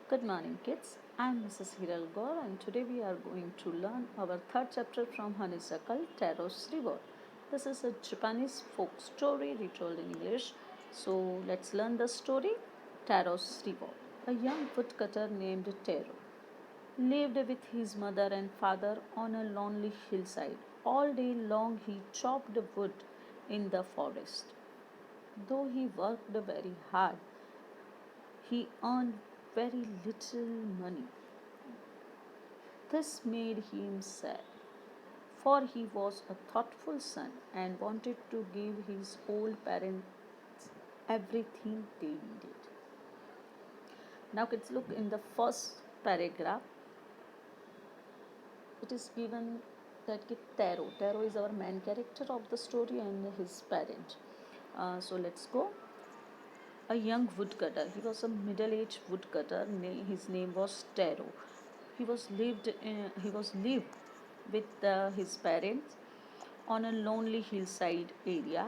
Good morning, kids. I'm Mrs. Hiral Gaur, and today we are going to learn our third chapter from Honeysuckle Taros River. This is a Japanese folk story retold in English. So let's learn the story. Taros River. A young woodcutter named Taro lived with his mother and father on a lonely hillside. All day long he chopped wood in the forest. Though he worked very hard, he earned very little money. This made him sad, for he was a thoughtful son and wanted to give his old parents everything they needed. Now, let's look in the first paragraph. It is given that Taro is our main character of the story and his parent. So let's go. A young woodcutter. He was a middle-aged woodcutter. His name was Taro. He was lived with his parents on a lonely hillside area.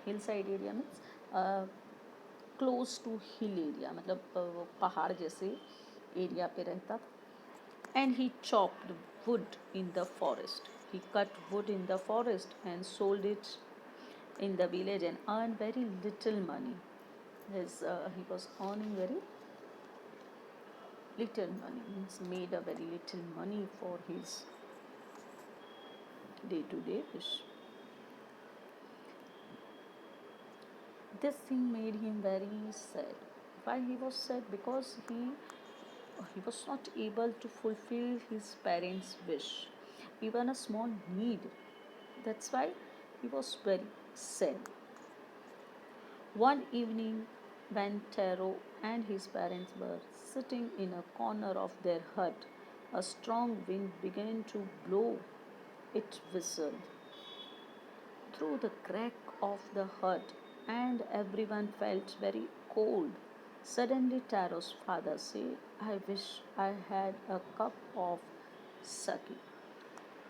Hillside area means close to hill area, मतलब पहाड़ जैसे area पे रहता था. And he chopped wood in the forest. He cut wood in the forest and sold it in the village and earned very little money. He was earning very little money, means made a very little money for his day to day wish. This thing made him very sad. Why he was sad? Because he was not able to fulfill his parents' wish, even a small need. That's why he was very sad. One evening, when Taro and his parents were sitting in a corner of their hut, a strong wind began to blow. It whistled through the crack of the hut, and everyone felt very cold. Suddenly, Taro's father said, I wish I had a cup of sake.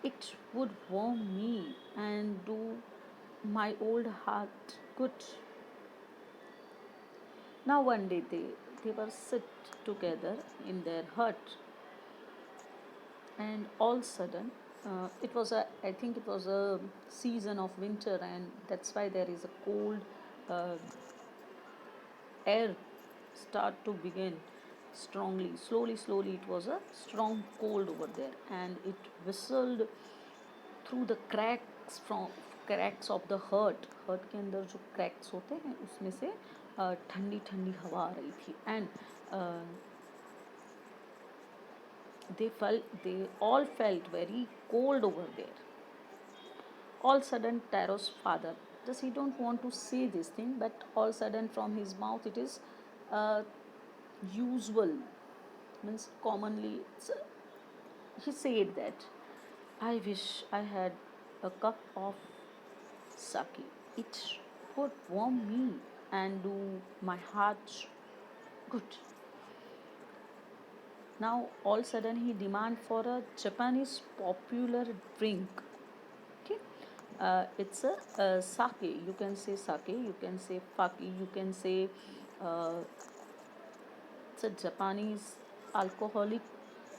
It would warm me and do my old heart good. Now, one day they were sit together in their hut, and all sudden, it was a I think it was a season of winter, and that's why there is a cold uh, air start to begin strongly. Slowly, it was a strong cold over there, and it whistled through the cracks of the heart के अंदर जो cracks होते हैं उसमें से ठंडी ठंडी हवा आ रही थी. And they all felt very cold over there. All sudden, Taro's father, just he don't want to say this thing, but all sudden from his mouth it is uh, usual, means commonly he said that I wish I had a cup of sake. It would warm me and do my heart good. Now all sudden he demand for a Japanese popular drink. Okay, it's a sake. You can say sake. You can say faki. You can say uh, it's a Japanese alcoholic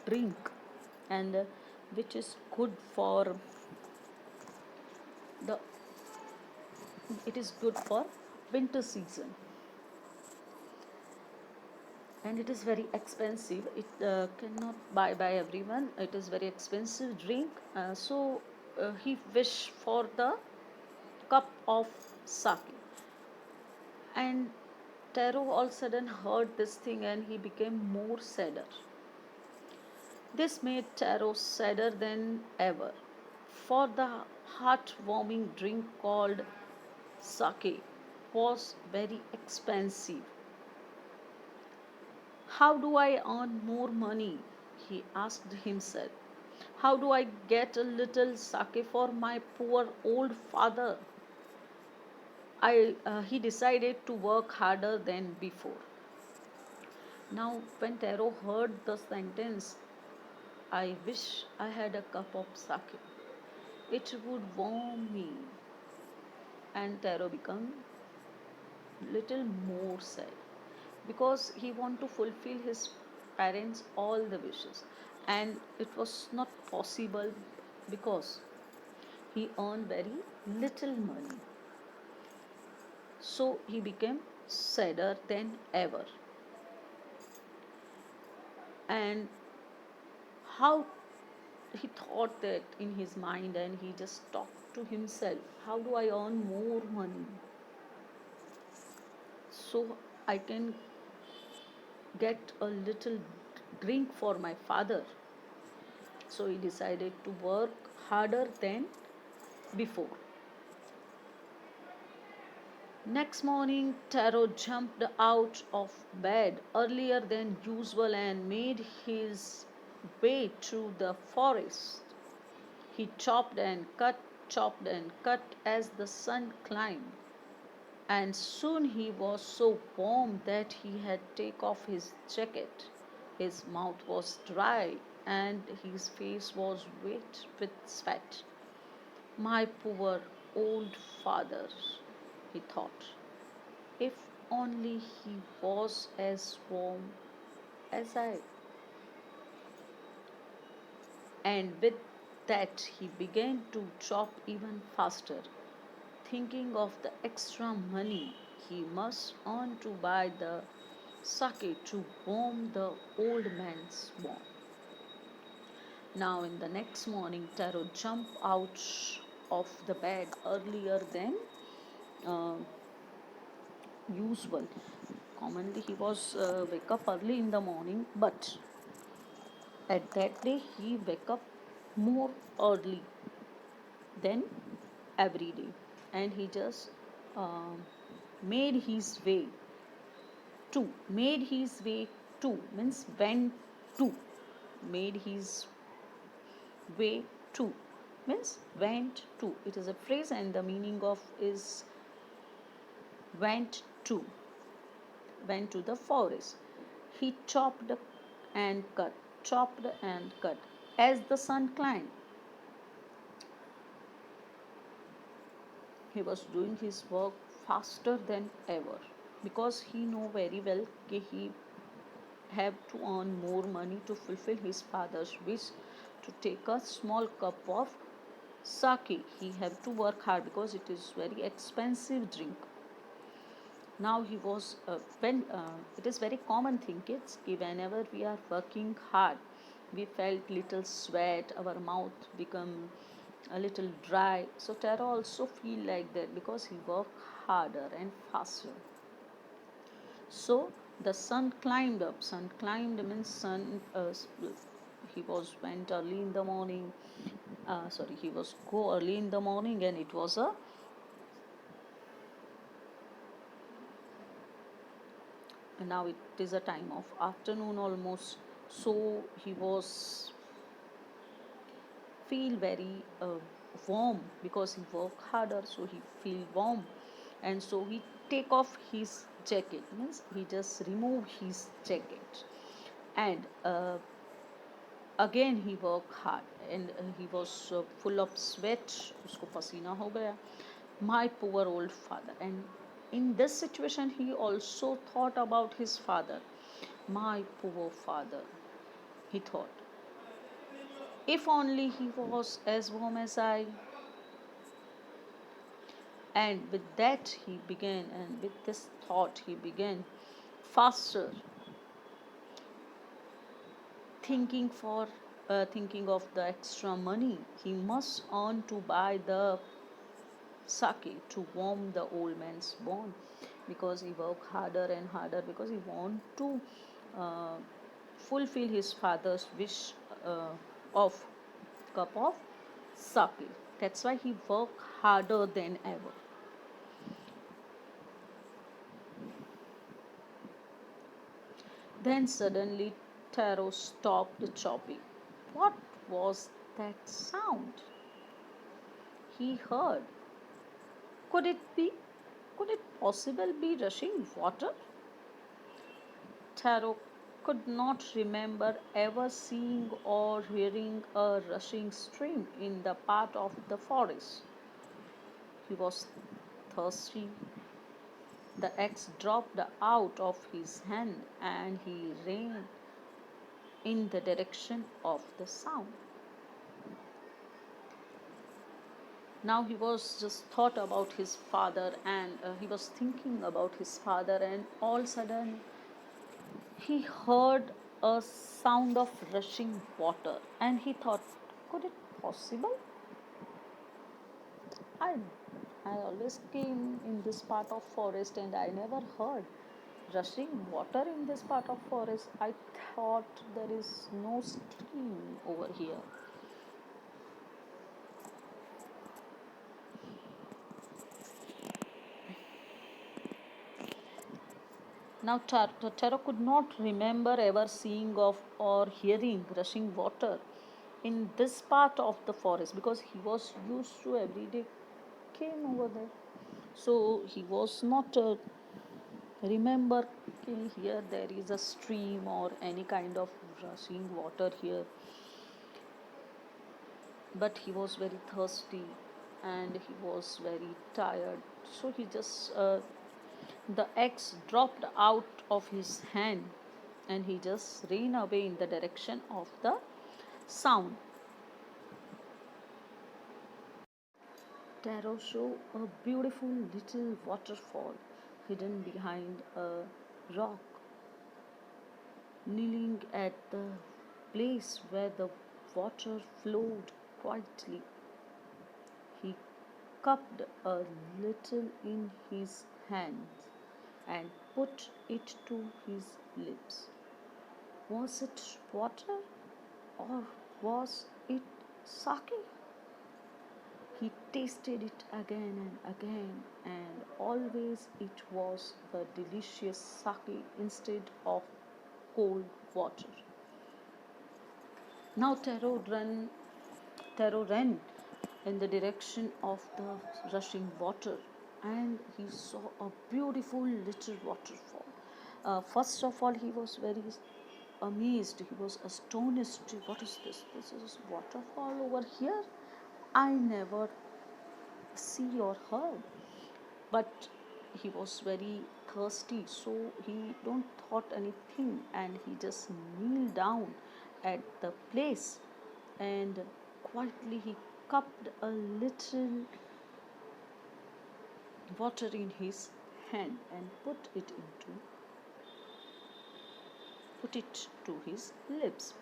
drink, and which is good for the. It is good for winter season, and it is very expensive. It cannot buy by everyone. It is very expensive drink. So he wished for the cup of sake. And Taro all of a sudden heard this thing and he became more sadder. This made Taro sadder than ever, for the heartwarming drink called sake was very expensive. How do I earn more money? He asked himself. How do I get a little sake for my poor old father? He decided to work harder than before. Now, when Taro heard the sentence, I wish I had a cup of sake. It would warm me. And Taro became little more sad because he want to fulfill his parents all the wishes, and it was not possible because he earned very little money. So he became sadder than ever. And how he thought that in his mind, and he just talked to himself, how do I earn more money so I can get a little drink for my father? So he decided to work harder than before. Next morning, Taro jumped out of bed earlier than usual and made his way through the forest. He chopped and cut as the sun climbed, and soon he was so warm that he had to take off his jacket. His mouth was dry and his face was wet with sweat. My poor old father, he thought. If only he was as warm as I. And with that, he began to chop even faster, thinking of the extra money he must earn to buy the sake to warm the old man's warm. Now, in the next morning, Taro jumped out of the bed earlier than uh, usual. Commonly, he was wake up early in the morning, but at that day he wake up more early than every day, and he just um made his way made his way to means went to made his way to means went to. It is a phrase, and the meaning of is went to went to the forest. He chopped and cut as the sun climbed. He was doing his work faster than ever because he know very well that he have to earn more money to fulfill his father's wish to take a small cup of sake. He have to work hard because it is very expensive drink. Now he was when it is very common thing, kids, कि whenever we are working hard, we felt little sweat, our mouth become a little dry. So Tara also feel like that because he worked harder and faster. So the sun climbed up. Sun climbed means sun. He was went early in the morning. Sorry, he was go early in the morning, and it was a now it is a time of afternoon almost. So he was feel very warm because he work harder, so he feel warm, and so he take off his jacket means he just remove his jacket, and again he work hard, and he was full of sweat, usko pasina ho gaya. My poor old father. And in this situation he also thought about his father. My poor father, he thought, if only he was as warm as I. And with that he began, and with this thought he began faster, thinking of the extra money he must earn to buy the sake to warm the old man's bone, because he worked harder and harder because he want to uh, fulfill his father's wish of cup of sake. That's why he worked harder than ever. Then suddenly Taro stopped chopping. What was that sound he heard? Could it be? Could it possibly be rushing water? Taro could not remember ever seeing or hearing a rushing stream in the part of the forest. He was thirsty. The axe dropped out of his hand and he ran in the direction of the sound. Now he was just thought about his father, and he was thinking about his father, and all of a sudden he heard a sound of rushing water, and he thought, could it possible? I, I always came in this part of forest and I never heard rushing water in this part of forest. I thought there is no stream over here. Now Taro could not remember ever seeing of or hearing rushing water in this part of the forest, because he was used to every day came over there. So he was not remember here there is a stream or any kind of rushing water here. But he was very thirsty and he was very tired. So he just the axe dropped out of his hand and he just ran away in the direction of the sound. Taros saw a beautiful little waterfall hidden behind a rock. Kneeling at the place where the water flowed quietly, he cupped a little in his hands and put it to his lips. Was it water or was it sake? He tasted it again and again, and always it was the delicious sake instead of cold water. Now Taro ran in the direction of the rushing water, and he saw a beautiful little waterfall. First of all, he was very amazed. He was astonished. What is this? This is waterfall over here. I never see or heard. But he was very thirsty, so he don't thought anything, and he just kneeled down at the place and quietly he cupped a little water in his hand and put it to his lips.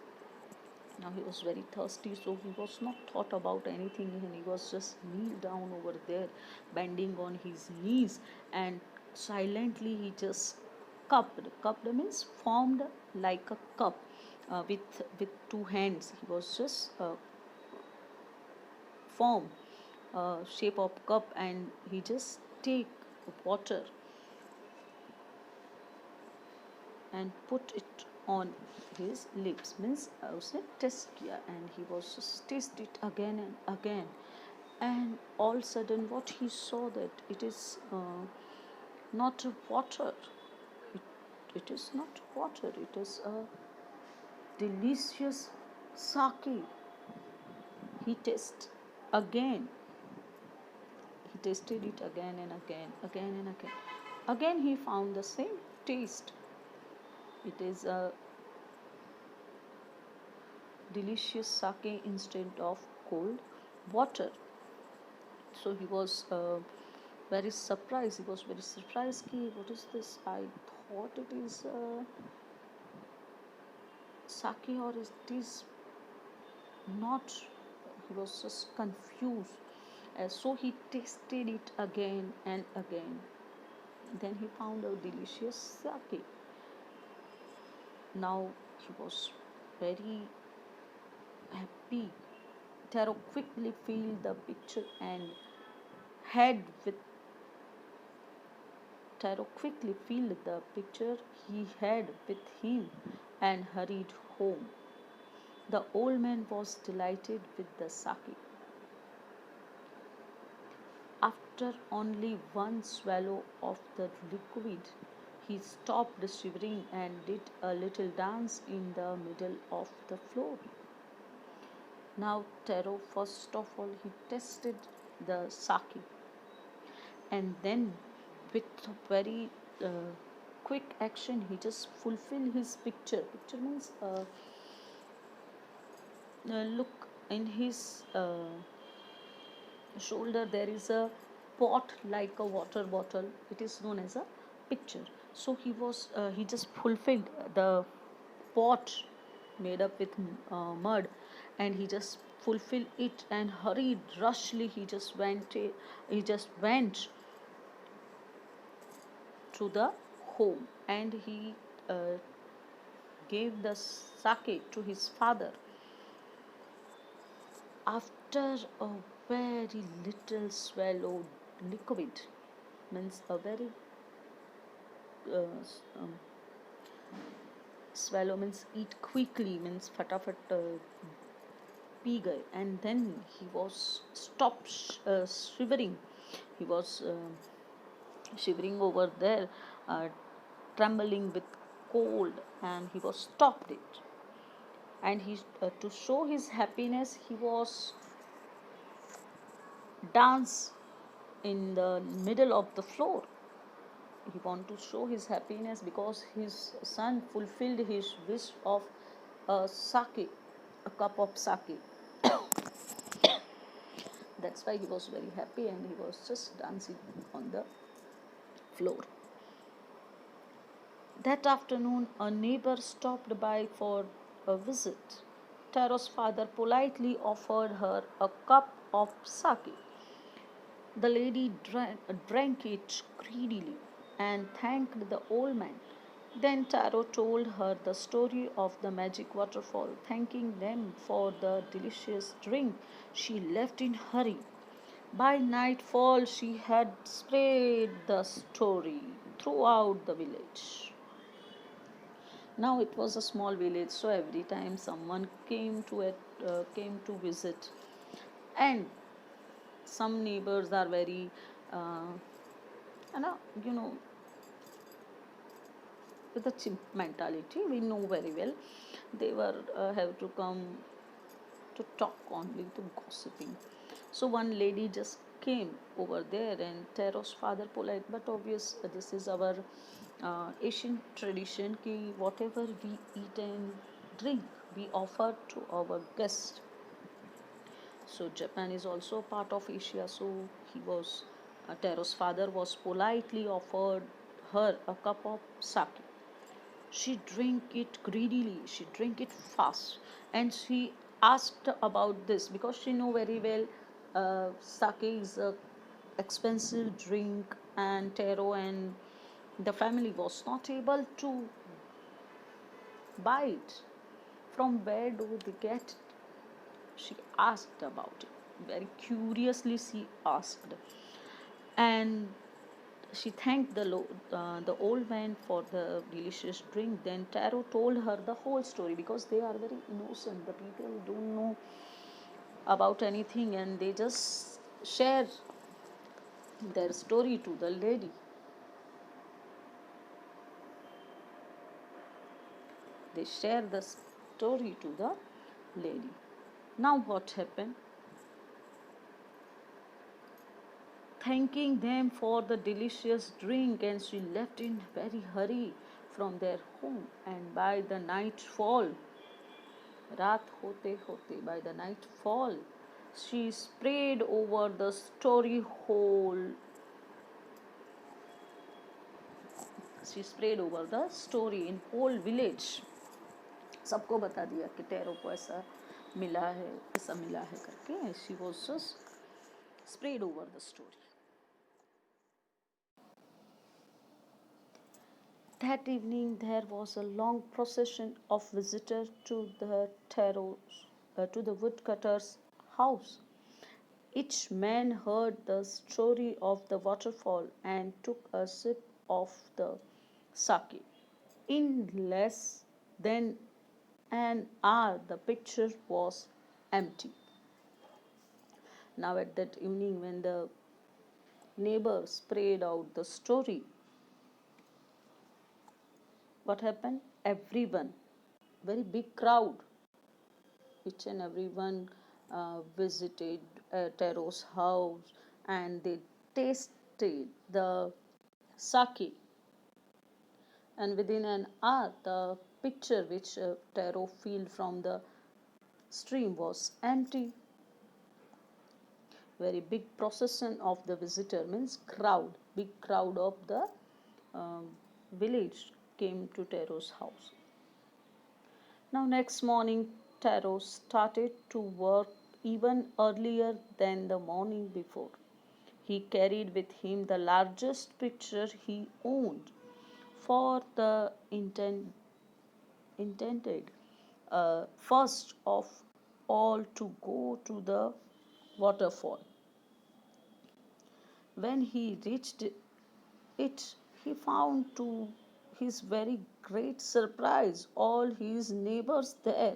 Now he was very thirsty, so he was not thought about anything, and he was just kneel down over there, bending on his knees, and silently he just cupped. Cupped means formed like a cup with two hands. He was just form shape of cup, and he just take water and put it on his lips, means उसने test किया, and he was just taste it again and again, and all of a sudden what he saw that it is not water, it is not water, it is a delicious sake. He tasted again, he tasted it again and again. Again he found the same taste. It is a delicious sake instead of cold water. So he was very surprised. He was very surprised. What is this? I thought it is sake, or it is not. He was just confused. So he tasted it again and again. Then he found a delicious sake. Now he was very happy. Taro quickly filled the pitcher and had with Taro quickly filled the pitcher he had with him and hurried home. The old man was delighted with the sake. After only one swallow of the liquid, he stopped shivering and did a little dance in the middle of the floor. Now Taro, first of all, he tasted the sake, and then with very quick action he just fulfilled his picture. Picture means look in his shoulder, there is a pot like a water bottle. It is known as a pitcher. So he just fulfilled the pot made up with mud, and he just fulfilled it and hurried rushly. He just went to the home, and he uh, gave the sake to his father. After a very little swallowed liquid, means a very um, swallow means eat quickly, means fatafat pee gaye, and then he was stopped shivering. He was shivering over there, trembling with cold, and he was stopped it. And he to show his happiness, he was dance in the middle of the floor. He want to show his happiness because his son fulfilled his wish of a cup of sake. That's why he was very happy, and he was just dancing on the floor. That afternoon, a neighbor stopped by for a visit. Taro's father politely offered her a cup of sake. The lady drank it greedily and thanked the old man. Then Taro told her the story of the magic waterfall. Thanking them for the delicious drink, she left in hurry. By nightfall, she had spread the story throughout the village. Now it was a small village, so every time someone came to visit, and some neighbors are very, uh, you know, with a chimp mentality. We know very well. They were have to come to talk only, to gossiping. So one lady just came over there, and Taro's father polite, but obvious, this is our Asian tradition ki whatever we eat and drink, we offer to our guests. So Japan is also part of Asia. So he was Taro's father was politely offered her a cup of sake. She drank it greedily, she drank it fast, and she asked about this because she knew very well sake is a expensive drink, and Taro and the family was not able to buy it. From where do they get it? She asked about it. Very curiously, she asked, and she thanked the old man for the delicious drink. Then Taro told her the whole story because they are very innocent. The people don't know about anything, and they just share their story to the lady. They share the story to the lady. Now what happened? Thanking them for the delicious drink, and she left in very hurry from their home. And by the nightfall, रात होते होते, by the nightfall, she spread over the story whole. She spread over the story in whole village. सबको बता दिया कि tarot को ऐसा मिला है, ऐसा मिला है करके. She was just spread over the story. That evening there was a long procession of visitors to the to the woodcutter's house. Each man heard the story of the waterfall and took a sip of the sake. In less than an hour, the pitcher was empty. Now, at that evening, when the neighbor spread out the story, what happened? Everyone, very big crowd, each and everyone visited Taro's house, and they tasted the sake. And within an hour, the picture which Taro filled from the stream was empty. Very big procession of the visitor, means crowd, big crowd of the um, village came to Taros' house. Now next morning, Taros started to work even earlier than the morning before. He carried with him the largest picture he owned for the intended first of all to go to the waterfall. When he reached it, he found to his very great surprise all his neighbors there.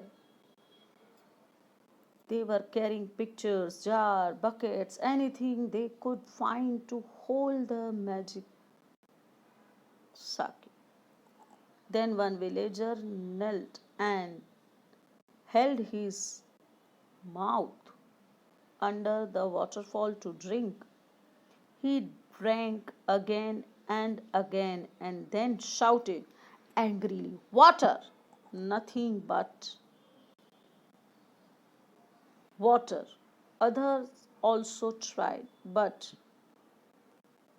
They were carrying pictures, jars, buckets, anything they could find to hold the magic sake. Then one villager knelt and held his mouth under the waterfall to drink. He drank again and then shouted angrily, "Water! Nothing but water." Others also tried, but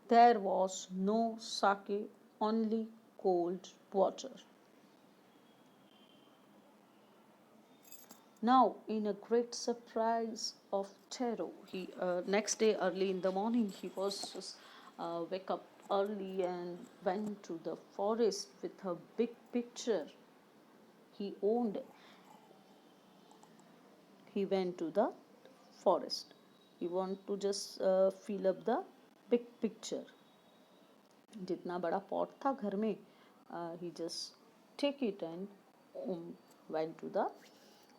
there was no sake, only cold water. Now, in a great surprise of Taro, he next day early in the morning he was just wake up early and went to the forest with a big picture he owned. He went to the forest. He want to just fill up the big picture. जितना बड़ा pot था घर में, he just take it and went to the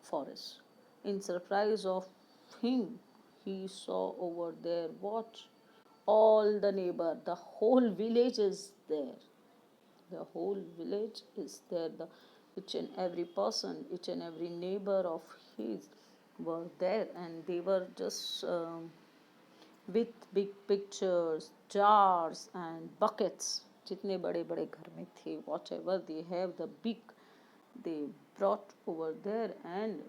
forest. In surprise of him, he saw over there what all the neighbor, the whole village is there. The whole village is there. The each and every person, each and every neighbor of his were there, and they were just with big pictures, jars and buckets. जितने बड़े बड़े घर में थे, whatever they have, the big they brought over there, and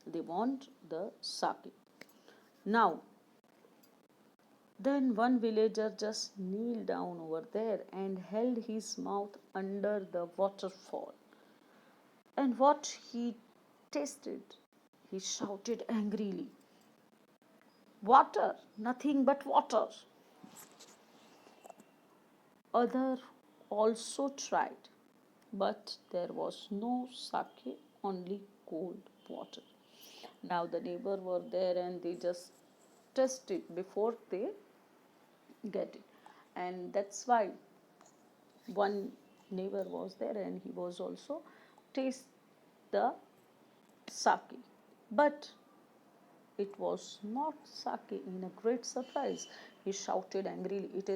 they want the sake. Now, then one villager just kneeled down over there and held his mouth under the waterfall. And what he tasted, he shouted angrily, "Water, nothing but water." Others also tried, but there was no sake, only cold water. Now the neighbor were there and they just tested before they get it. And that's why one neighbor was there and he was also taste the sake. But it was not sake. In a great surprise, he shouted angrily, it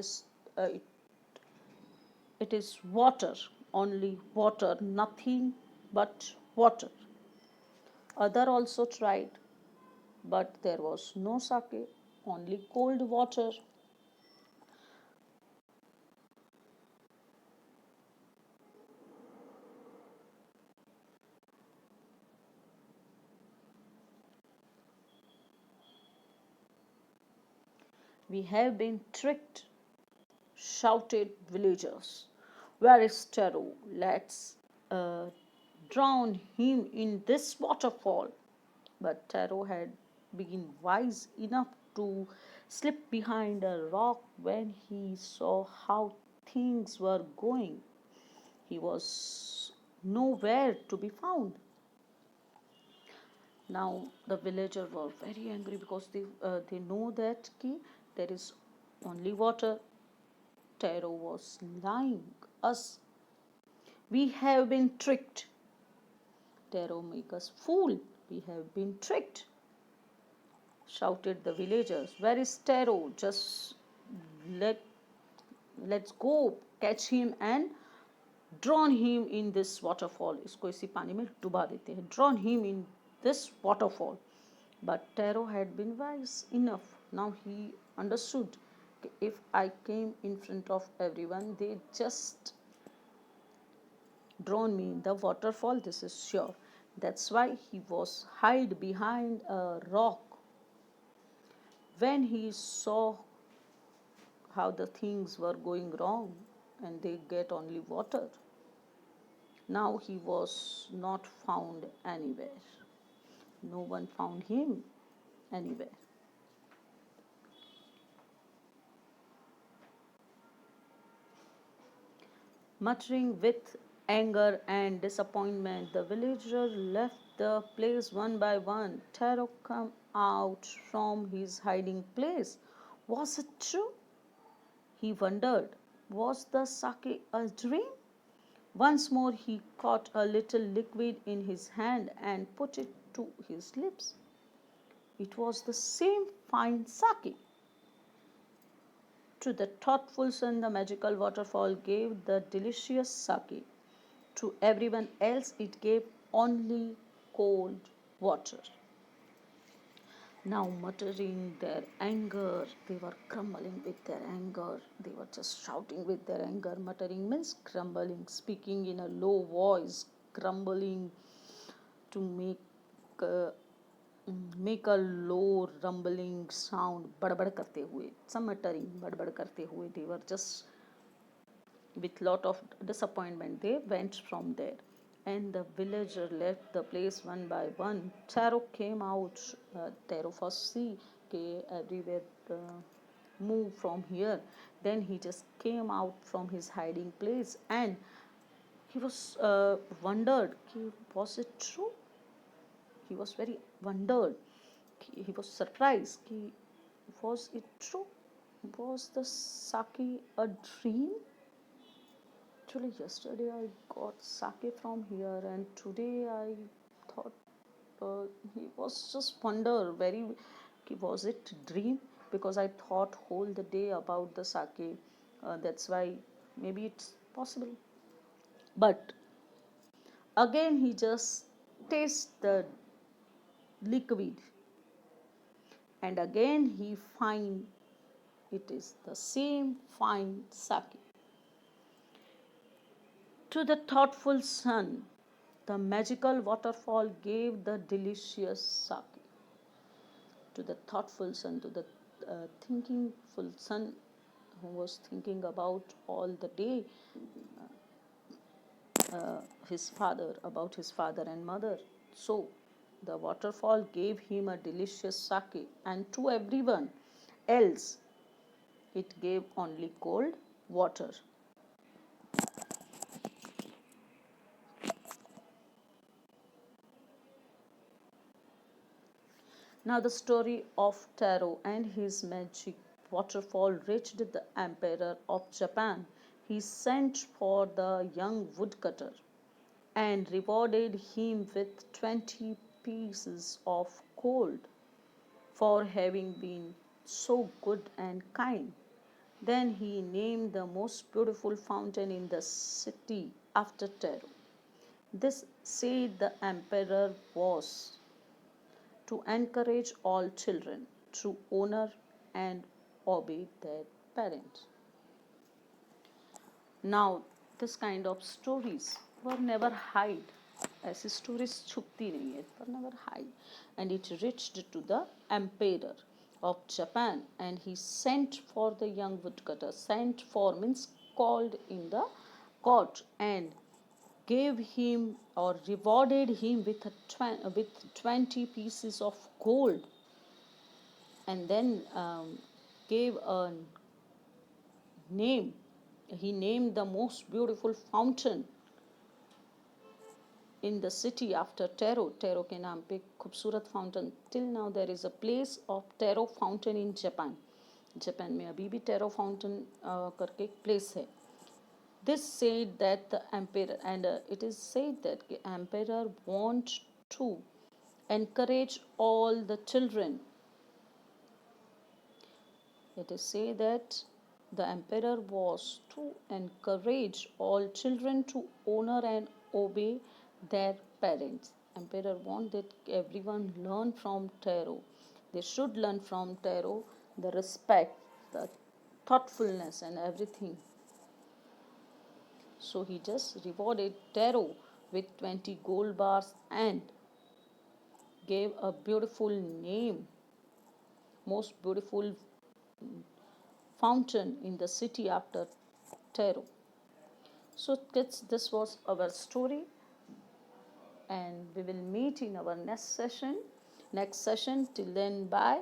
is water, only water, nothing but water." Other also tried, but there was no sake, only cold water. "We have been tricked," shouted villagers. "Where is Taro? Let's drown him in this waterfall." But Taro had been wise enough to slip behind a rock when he saw how things were going. He was nowhere to be found. Now the villagers were very angry because they know that there is only water. Taro was lying us. "We have been tricked." "Taro make us fool. We have been tricked," shouted the villagers. "Where is Taro? Just let let's go catch him and drown him in this waterfall." इसको इसी पानी में डुबा देते हैं. Drown him in this waterfall. But Taro had been wise enough. Now he understood if I came in front of everyone, they just drown me in the waterfall, this is sure. That's why he was hid behind a rock. When he saw how the things were going wrong and they get only water, now he was not found anywhere. No one found him anywhere. Muttering with anger and disappointment, the villager left the place one by one. Taro came out from his hiding place. Was it true? He wondered. Was the sake a dream? Once more he caught a little liquid in his hand and put it to his lips. It was the same fine sake. To the thoughtful son, the magical waterfall gave the delicious sake. To everyone else, it gave only cold water. Now, muttering their anger, they were grumbling with their anger. They were just shouting with their anger. Muttering means grumbling, speaking in a low voice, grumbling to uh, make a low rumbling sound. बड़बड़ करते हुए, some muttering, बड़बड़ करते हुए. They were just with lot of disappointment. They went from there. And the villager left the place one by one. Taro came out. Taro first see everywhere move from here. Then he just came out from his hiding place and he was wondered, was it true? He was very wondered. He was surprised. Was it true? Was the sake a dream? Actually, yesterday I got sake from here, and today I thought he was just wonder very. Was it dream? Because I thought whole the day about the sake. That's why maybe it's possible. But again, he just tastes the liquid, and again he find it is the same fine sake. To the thoughtful son, the magical waterfall gave the delicious sake. To the thoughtful son, to the thinkingful son who was thinking about all the day about his father and mother. So the waterfall gave him a delicious sake, and to everyone else, it gave only cold water. Now the story of Taro and his magic waterfall reached the Emperor of Japan. He sent for the young woodcutter and rewarded him with 20 pieces of gold for having been so good and kind. Then he named the most beautiful fountain in the city after Taro. This, said the emperor, was to encourage all children to honor and obey their parents. Now, this kind of stories were never hide. ऐसी stories छुपती नहीं है, were never hide. And it reached to the emperor of Japan, and he sent for the young woodcutter. Sent for means called in the court and gave him or rewarded him with with 20 pieces of gold, and then gave a name. He named the most beautiful fountain in the city after Taro. Taro के नाम पे खूबसूरत fountain. Till now there is a place of Taro fountain in Japan. Japan में अभी भी Taro fountain करके एक place है. This said that the emperor, and it is said that the emperor want to encourage all the children. It is said that the emperor was to encourage all children to honor and obey their parents. Emperor want that everyone learn from Taro. They should learn from Taro the respect, the thoughtfulness and everything. So he just rewarded Taro with 20 gold bars and gave a beautiful name, most beautiful fountain in the city after Taro. So kids, this was our story, and we will meet in our next session. Till then, bye.